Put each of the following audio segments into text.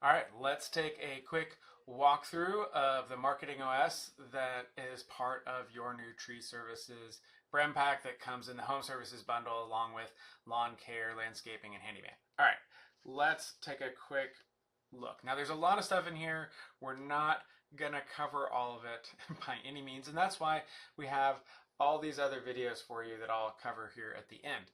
All right, let's take a quick walkthrough of the Marketing OS that is part of your new Tree Services BrandPack that comes in the Home Services bundle along with lawn care, landscaping, and Handyman. All right, let's take a quick look. Now, there's a lot of stuff in here. We're not going to cover all of it by any means, and that's why we have all these other videos for you that I'll cover here at the end.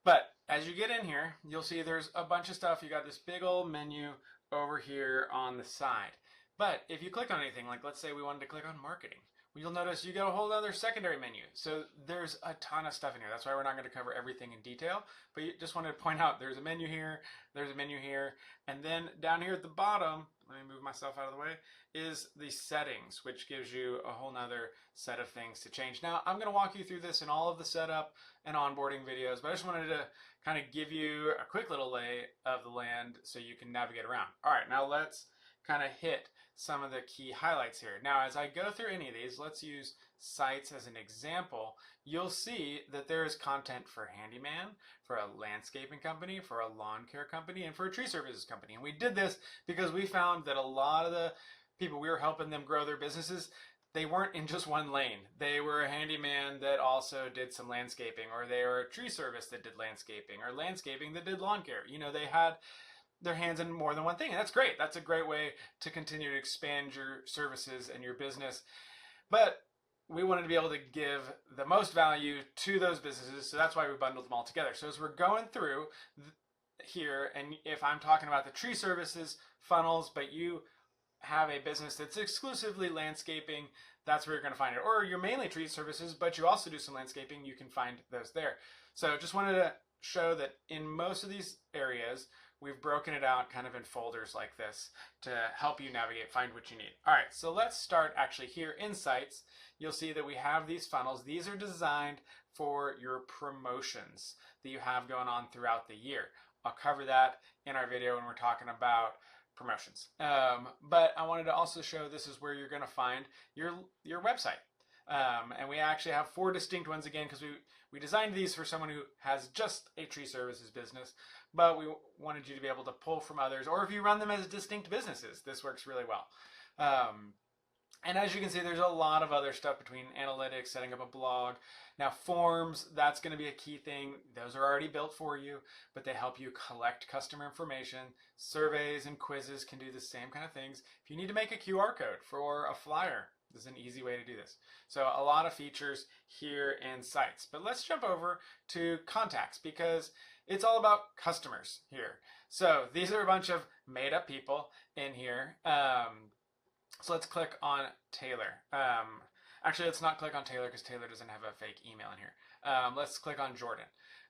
But as you get in here, you'll see there's a bunch of stuff. You got this big old menu over here on the side. But if you click on anything, like let's say we wanted to click on marketing, well, you'll notice you get a whole other secondary menu. So there's a ton of stuff in here. That's why we're not going to cover everything in detail. But you just wanted to point out there's a menu here, there's a menu here, and then down here at the bottom, let me move myself out of the way, is the settings, which gives you a whole nother set of things to change. Now, I'm going to walk you through this in all of the setup and onboarding videos, but I just wanted to kind of give you a quick little lay of the land so you can navigate around. All right, now let's kind of hit some of the key highlights here. Now, as I go through any of these, let's use sites as an example. You'll see that there is content for Handyman, for a landscaping company, for a lawn care company, and for a tree services company. And we did this because we found that a lot of the people we were helping them grow their businesses, they weren't in just one lane. They were a handyman that also did some landscaping, or they were a tree service that did landscaping, or landscaping that did lawn care. You know, they had their hands in more than one thing, and that's great. That's a great way to continue to expand your services and your business. But we wanted to be able to give the most value to those businesses, so that's why we bundled them all together. So as we're going through here, and if I'm talking about the tree services funnels, but you have a business that's exclusively landscaping, that's where you're going to find it. Or you're mainly tree services, but you also do some landscaping, you can find those there. So just wanted to show that in most of these areas, we've broken it out kind of in folders like this to help you navigate, find what you need. All right, so let's start actually here in Sites. You'll see that we have these funnels. These are designed for your promotions that you have going on throughout the year. I'll cover that in our video when we're talking about promotions. But I wanted to also show this is where you're going to find your website. And we actually have 4 distinct ones again because we designed these for someone who has just a tree services business, but we wanted you to be able to pull from others, or if you run them as distinct businesses, this works really well. And as you can see, there's a lot of other stuff between analytics, setting up a blog. Now forms, that's going to be a key thing. Those are already built for you, but they help you collect customer information. Surveys and quizzes can do the same kind of things. If you need to make a QR code for a flyer, this is an easy way to do this. So a lot of features here in Sites. But let's jump over to contacts because it's all about customers here. So these are a bunch of made up people in here. So let's click on Taylor. Actually, let's not click on Taylor because Taylor doesn't have a fake email in here. Let's click on Jordan.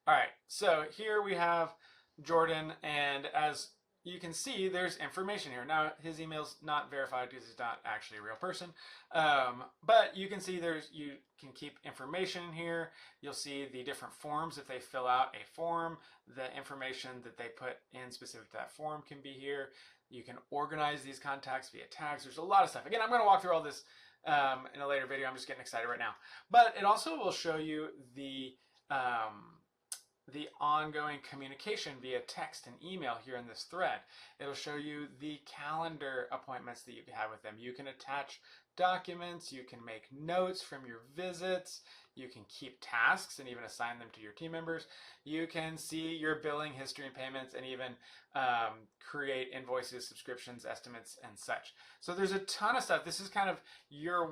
All right, so here we have Jordan, and as you can see there's information here. Now his email's not verified because he's not actually a real person, but you can see you can keep information in here. You'll see the different forms. If they fill out a form, the information that they put in specific to that form can be here. You can organize these contacts via tags. There's a lot of stuff. Again, I'm going to walk through all this in a later video. I'm just getting excited right now. But it also will show you the ongoing communication via text and email here in this thread. It'll show you the calendar appointments that you have with them. You can attach documents, you can make notes from your visits, you can keep tasks and even assign them to your team members. You can see your billing history and payments and even create invoices, subscriptions, estimates, and such. So there's a ton of stuff. This is kind of your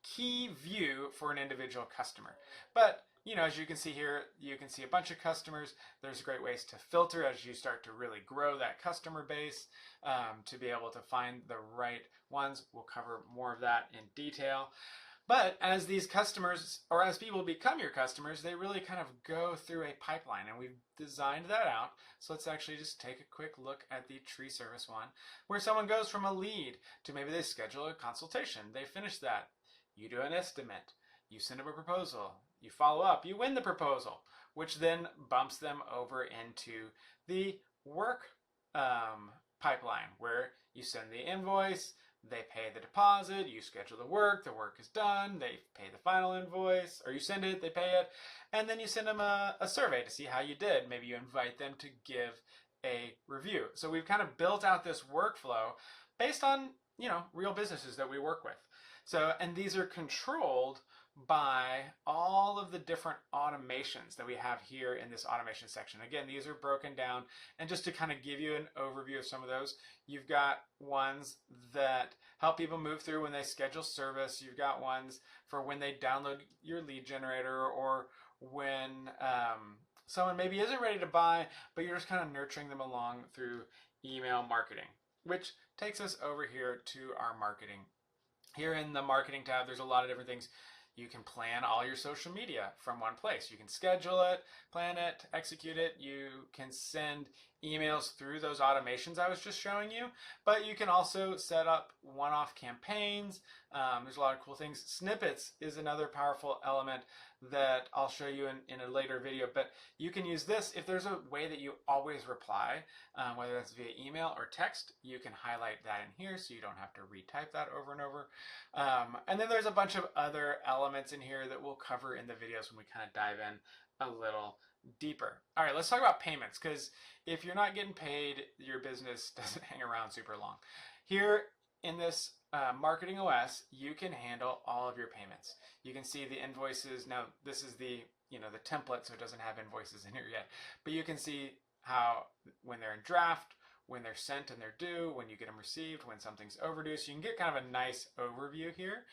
key view for an individual customer. But you know, as you can see here, you can see a bunch of customers. There's great ways to filter as you start to really grow that customer base to be able to find the right ones. We'll cover more of that in detail. But as these customers, or as people become your customers, they really kind of go through a pipeline, and we've designed that out. So let's actually just take a quick look at the tree service one, where someone goes from a lead to maybe they schedule a consultation. They finish that. You do an estimate. You send them a proposal. You follow up, you win the proposal, which then bumps them over into the work pipeline where you send the invoice, they pay the deposit, you schedule the work is done, they pay the final invoice, or you send it, they pay it, and then you send them a survey to see how you did. Maybe you invite them to give a review. So we've kind of built out this workflow based on, real businesses that we work with. So, and these are controlled by all of the different automations that we have here in this automation section. Again, these are broken down, and just to kind of give you an overview of some of those, you've got ones that help people move through when they schedule service. You've got ones for when they download your lead generator, or when someone maybe isn't ready to buy, but you're just kind of nurturing them along through email marketing, which takes us over here to our marketing. Here in the marketing tab, there's a lot of different things. You can plan all your social media from one place. You can schedule it, plan it, execute it. You can send emails through those automations I was just showing you, but you can also set up one-off campaigns. There's a lot of cool things. Snippets is another powerful element that I'll show you in a later video, but you can use this if there's a way that you always reply, whether that's via email or text. You can highlight that in here so you don't have to retype that over and over. And then there's a bunch of other elements in here that we'll cover in the videos when we kind of dive in a little deeper. All right, let's talk about payments, because if you're not getting paid, your business doesn't hang around super long. Here in this Marketing OS, you can handle all of your payments. You can see the invoices. Now, this is the the template, so it doesn't have invoices in here yet. But you can see how when they're in draft, when they're sent and they're due, when you get them received, when something's overdue. So you can get kind of a nice overview here.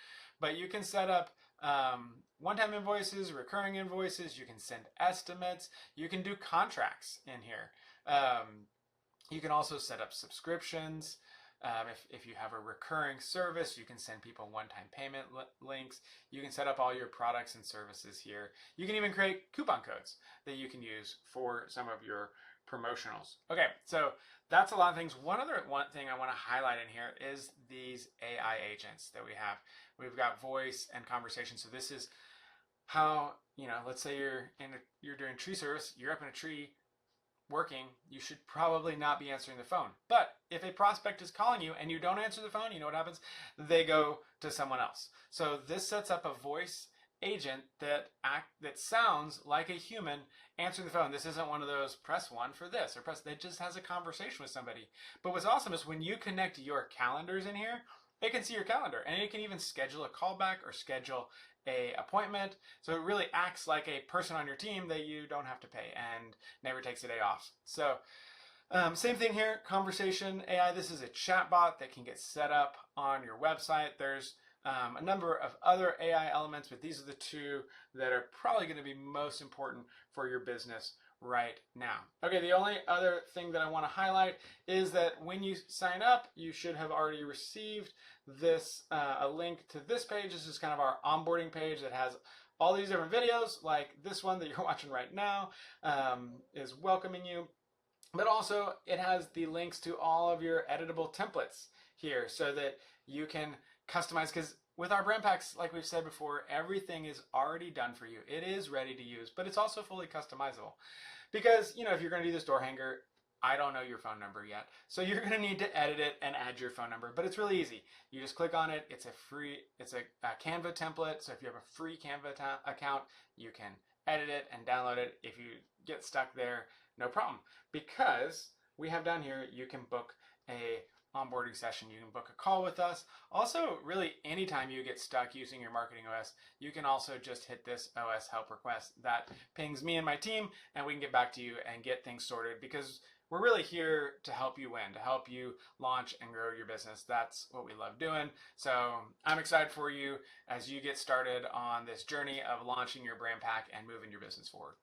But you can set up one-time invoices, recurring invoices. You can send estimates. You can do contracts in here. You can also set up subscriptions. If you have a recurring service, you can send people one-time payment links. You can set up all your products and services here. You can even create coupon codes that you can use for some of your promotionals. Okay, so that's a lot of things. One thing I want to highlight in here is these AI agents that we have. We've got voice and conversation. So this is how, let's say you're doing tree service, you're up in a tree working, you should probably not be answering the phone. But if a prospect is calling you and you don't answer the phone, you know what happens? They go to someone else. So this sets up a voice agent that sounds like a human answering the phone. This isn't one of those press 1 for this or press. It just has a conversation with somebody. But what's awesome is when you connect your calendars in here, it can see your calendar, and it can even schedule a callback or schedule a appointment. So it really acts like a person on your team that you don't have to pay and never takes a day off. So same thing here, conversation AI. This is a chatbot that can get set up on your website. There's a number of other AI elements, but these are the two that are probably going to be most important for your business right now. Okay, the only other thing that I want to highlight is that when you sign up, you should have already received this a link to this page. This is kind of our onboarding page that has all these different videos, like this one that you're watching right now is welcoming you. But also it has the links to all of your editable templates here so that you can customize, because with our brand packs, like we've said before, everything is already done for you. It is ready to use, but it's also fully customizable. Because, if you're going to do this door hanger, I don't know your phone number yet. So you're going to need to edit it and add your phone number, but it's really easy. You just click on it. It's a Canva template. So if you have a free Canva account, you can edit it and download it. If you get stuck there, no problem. Because we have down here, you can book a onboarding session. You can book a call with us. Also, really anytime you get stuck using your Marketing OS, you can also just hit this OS help request. That pings me and my team, and we can get back to you and get things sorted, because we're really here to help you win, to help you launch and grow your business. That's what we love doing. So I'm excited for you as you get started on this journey of launching your brand pack and moving your business forward.